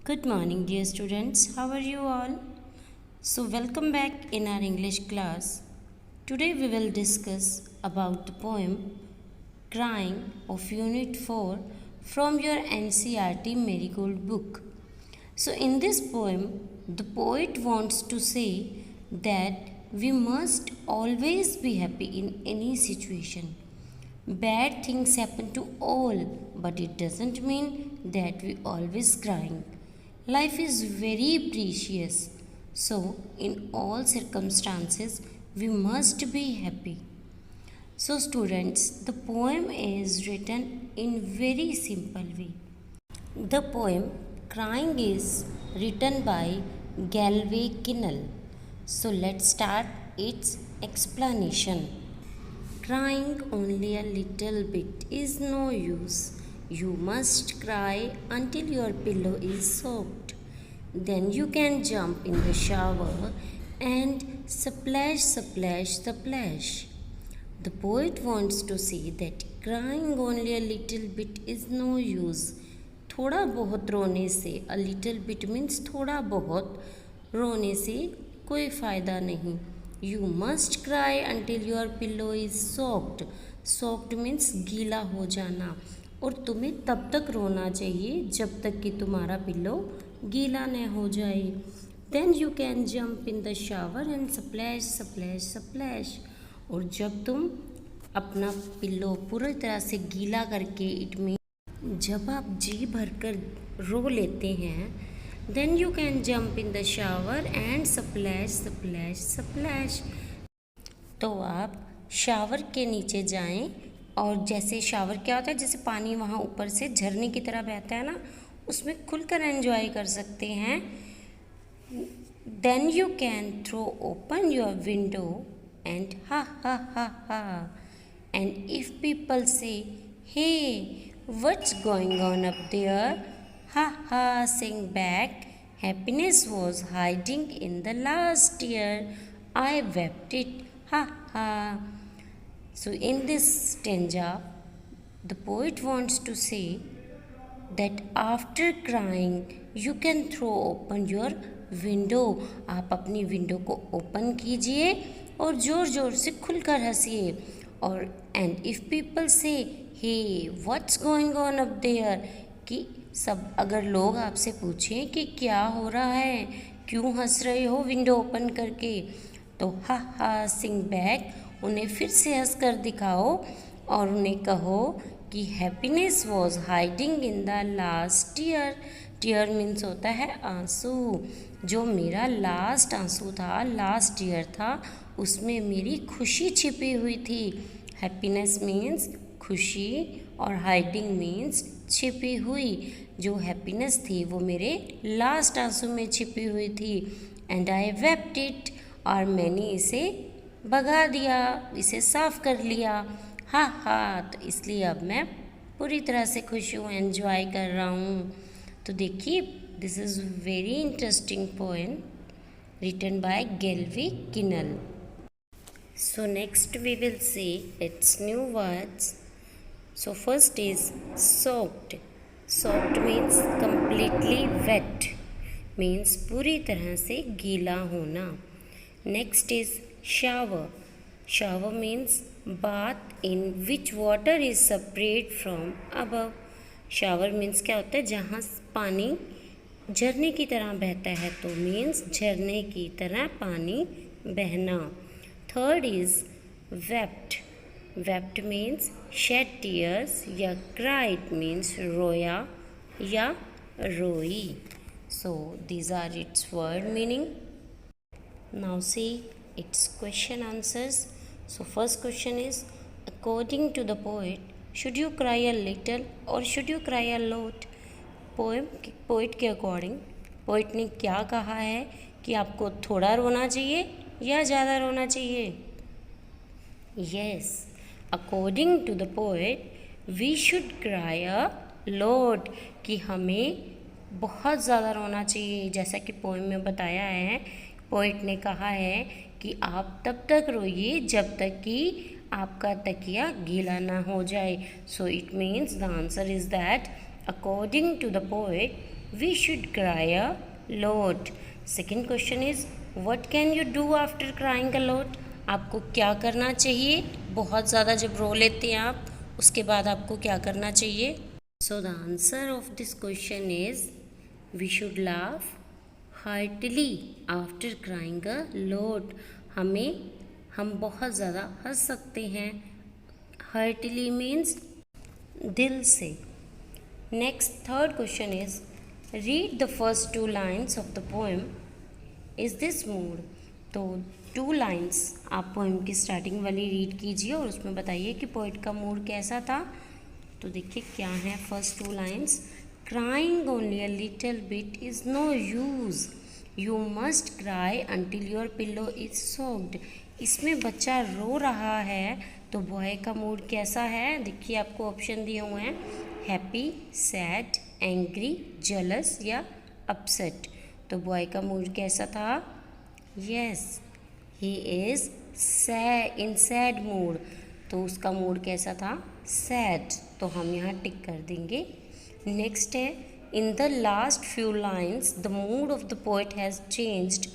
Good morning, dear students. How are you all? So, welcome back in our English class. Today, we will discuss about the poem Crying of Unit 4 from your NCERT Marigold book. So, in this poem, the poet wants to say that we must always be happy in any situation. Bad things happen to all, but it doesn't mean that we always crying. Life is very precious, so in all circumstances we must be happy. So students, the poem is written in very simple way. The poem Crying is written by Galway Kinnell. So let's start its explanation. Crying only a little bit is no use. You must cry until your pillow is soaked. Then you can jump in the shower and splash, splash, splash. The poet wants to say that crying only a little bit is no use. थोड़ा बहुत रोने से a little bit means थोड़ा बहुत रोने से कोई फ़ायदा नहीं. You must cry until your pillow is soaked. Soaked means गीला हो जाना. और तुम्हें तब तक रोना चाहिए जब तक कि तुम्हारा पिल्लो गीला न हो जाए. Then you can jump in the shower and splash, splash, splash. और जब तुम अपना पिल्लो पूरी तरह से गीला करके इट मीन जब आप जी भरकर रो लेते हैं, then you can jump in the shower and splash, splash, splash. तो आप शावर के नीचे जाएं और जैसे शावर क्या होता है, जैसे पानी वहाँ ऊपर से झरने की तरह बहता है ना, उसमें खुलकर एंजॉय कर सकते हैं. Then you can throw open your window and ha ha ha ha. And if people say, hey, what's going on up there? Ha ha, sing back. Happiness was hiding in the last year. I wept it. Ha ha. So in this stanza, the poet wants to say that after crying, you can throw open your window. आप अपनी window को open कीजिए और ज़ोर ज़ोर से खुलकर हंसिए. और and if people say hey what's going on up there, कि सब अगर लोग आपसे पूछें कि क्या हो रहा है, क्यों हंस रहे हो विंडो ओपन करके, तो हा हा सिंग बैक, उन्हें फिर से हंस कर दिखाओ और उन्हें कहो कि happiness was hiding in the last tear. Tear means होता है आंसू. जो मेरा लास्ट आंसू था, लास्ट ईयर था, उसमें मेरी खुशी छिपी हुई थी. हैप्पीनेस मीन्स खुशी और हाइडिंग मीन्स छिपी हुई. जो हैप्पीनेस थी वो मेरे लास्ट आंसू में छिपी हुई थी. एंड आई वेप्ट इट, और मैंने इसे भगा दिया, इसे साफ कर लिया. हाँ हाँ, तो इसलिए अब मैं पूरी तरह से खुश हूँ, एंजॉय कर रहा हूँ. तो देखिए, this is very interesting poem written by Galway Kinnell. So next we will see its new words. So first is soaked. Soaked means completely wet, means पूरी तरह से गीला होना. Next is shower. Shower means bath in which water is separate from above. Shower means क्या होता है, जहाँ पानी झरने की तरह बहता है, तो मीन्स झरने की तरह पानी बहना. Third is wept. Wept means shed tears या क्राइड मीन्स रोया या रोई. So these are its word meaning. Now see its question answers. So first question is, according to the poet, should you cry a little or should you cry a lot. Poet के according poet ने क्या कहा है कि आपको थोड़ा रोना चाहिए या ज़्यादा रोना चाहिए. Yes, according to the poet we should cry a lot, कि हमें बहुत ज़्यादा रोना चाहिए. जैसा कि पोएम में बताया है, पोइट ने कहा है कि आप तब तक रोइए जब तक कि आपका तकिया गीला ना हो जाए. So it means the answer is that according to the poet we should cry a lot. Second question is, what can you do after crying a lot? आपको क्या करना चाहिए बहुत ज़्यादा जब रो लेते हैं आप, उसके बाद आपको क्या करना चाहिए? So the answer of this question is, we should laugh heartily after crying a lot. हम बहुत ज़्यादा हंस सकते हैं. Heartily means दिल से. Next, third question is, read the first 2 lines of the poem. Is this mood? तो 2 lines आप पोएम की स्टार्टिंग वाली रीड कीजिए और उसमें बताइए कि पोइट का मूड कैसा था. तो देखिए क्या है first 2 lines. Crying only a little bit is no use, you must cry until your pillow is soaked. इसमें बच्चा रो रहा है तो बॉय का मूड कैसा है? देखिए आपको ऑप्शन दिए हुए हैं, हैप्पी, सैड, एंग्री, जेलस या अपसेट. तो बॉय का मूड कैसा था? Yes, he is in sad mood. तो उसका मूड कैसा था? सैड. तो हम यहाँ टिक कर देंगे. नेक्स्ट है, इन the last few lines the mood off the poet has changed.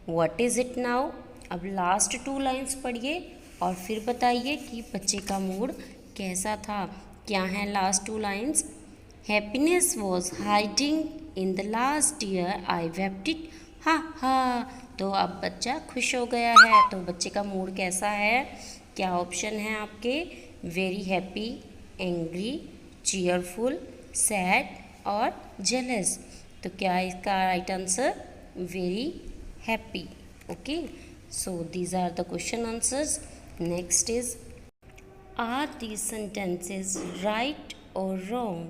What is it now? अब लास्ट 2 लाइन्स पढ़िए और फिर बताइए कि बच्चे का मूड कैसा था. क्या है last 2 lines? Happiness was hiding in the last year, I wept it, हा हा. तो अब बच्चा खुश हो गया है. तो बच्चे का मूड कैसा है? क्या ऑप्शन है आपके? Very happy, angry, cheerful, sad और जेलस. तो क्या इसका right answer? Very happy. Okay, so these are the question answers. Next is, are these sentences right or wrong?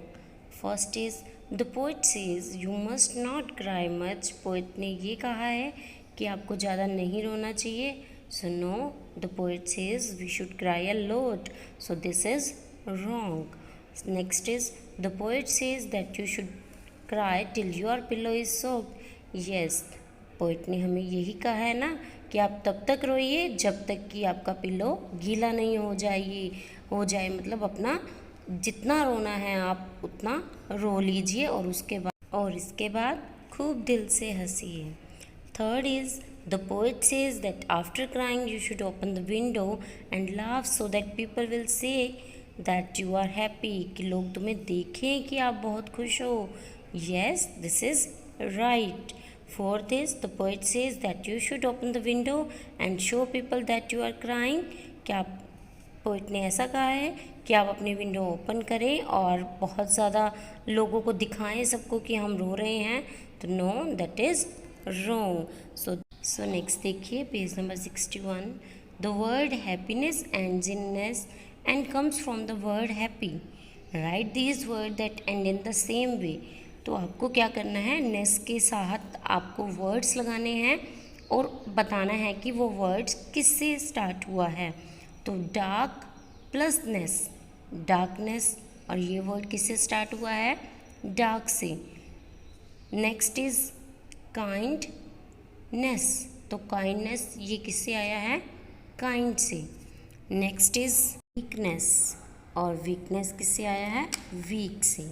First is, the poet says you must not cry much. poet ने ये कहा है कि आपको ज़्यादा नहीं रोना चाहिए. So no, the poet says we should cry a lot. So this is wrong. Next is, the poet says that you should cry till your pillow is soaked. Yes, poet ने हमें यही कहा है ना कि आप तब तक रोइए जब तक कि आपका पिलो गीला नहीं हो जाए. मतलब अपना जितना रोना है आप उतना रो लीजिए और इसके बाद खूब दिल से हंसिए. Third is, the poet says that after crying you should open the window and laugh so that people will say that you are happy. कि लोग तुम्हें देखें कि आप बहुत खुश हो. Yes, this is right. Fourth is, the poet says that you should open the window and show people that you are crying. क्या पोइट ने ऐसा कहा है कि आप अपनी विंडो ओपन करें और बहुत ज़्यादा लोगों को दिखाएं सबको कि हम रो रहे हैं. तो no, that is wrong. So next देखिए page number 61. The word happiness ends in ness and comes from the word happy. Right these word that end in the same way. तो आपको क्या करना है? नेस के साथ आपको वर्ड्स लगाने हैं और बताना है कि वो वर्ड्स किससे स्टार्ट हुआ है. तो डार्क प्लस नेस, डार्कनेस, और ये वर्ड किससे स्टार्ट हुआ है? डार्क से. Next is kindness. तो काइंडनेस ये किससे आया है? काइंड से. नेक्स्ट इज वीकनेस, और वीकनेस किससे आया है? वीक से.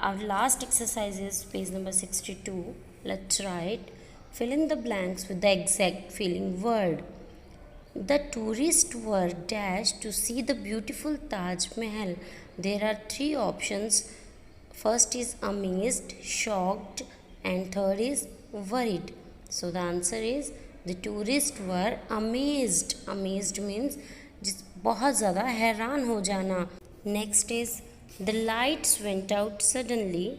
Our last exercise is page number 62. Let's write, fill in the blanks with the exact feeling word. The tourists were dashed to see the beautiful Taj Mahal. There are 3 options. First is amazed, shocked, and third is worried. So the answer is, the tourists were amazed. Amazed means बहुत ज़्यादा हैरान हो जाना. Next is, the lights went out suddenly.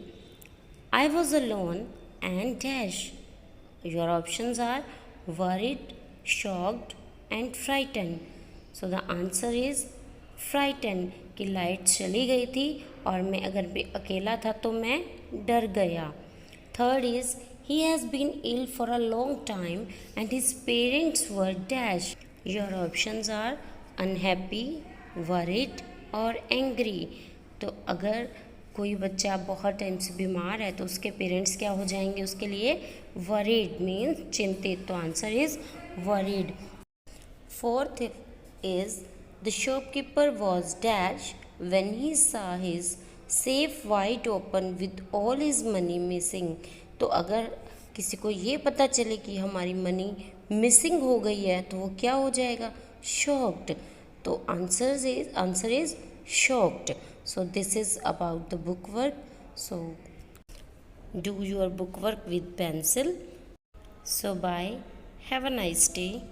I was alone and dash. Your options are worried, shocked and frightened. So the answer is frightened. कि light चली गई थी और मैं अगर भी अकेला था तो मैं डर गया. Third is, he has been ill for a long time and his parents were dash. Your options are unhappy, worried और angry. तो अगर कोई बच्चा बहुत टाइम से बीमार है तो उसके पेरेंट्स क्या हो जाएंगे उसके लिए? वरीड मीन्स चिंतित. तो answer is worried. Fourth is, the shopkeeper was dash when he सा his safe wide open with all his money missing. तो अगर किसी को ये पता चले कि हमारी मनी मिसिंग हो गई है तो वो क्या हो जाएगा? शॉक्ड। तो answer is shocked. So this is about the book work. So do your book work with pencil. So bye. Have a nice day.